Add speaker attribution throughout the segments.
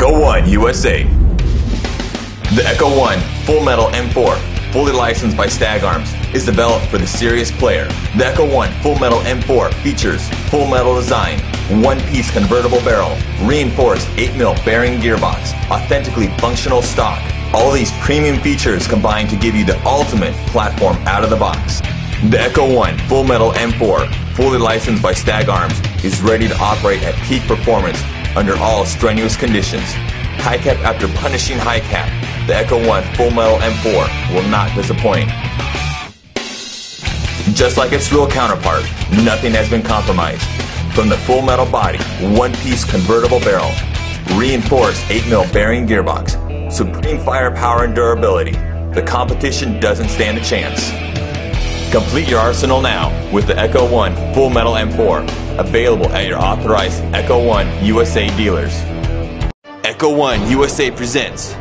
Speaker 1: Echo1 USA. The Echo1 Full Metal M4, fully licensed by Stag Arms, is developed for the serious player. The Echo1 Full Metal M4 features full metal design, one-piece convertible barrel, reinforced 8mm bearing gearbox, authentically functional stock. All these premium features combine to give you the ultimate platform out of the box. The Echo1 Full Metal M4, fully licensed by Stag Arms, is ready to operate at peak performance under all strenuous conditions. High cap after punishing high cap, the Echo1 Full Metal M4 will not disappoint. Just like its real counterpart, nothing has been compromised. From the full metal body, one-piece convertible barrel, reinforced 8mm bearing gearbox, supreme firepower and durability, the competition doesn't stand a chance. Complete your arsenal now with the Echo1 Full Metal M4, available at your authorized Echo1 USA dealers. Echo1 USA presents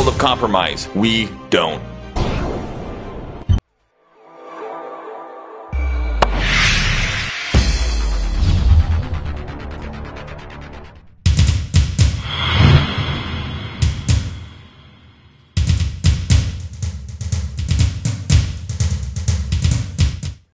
Speaker 1: world of compromise. We don't.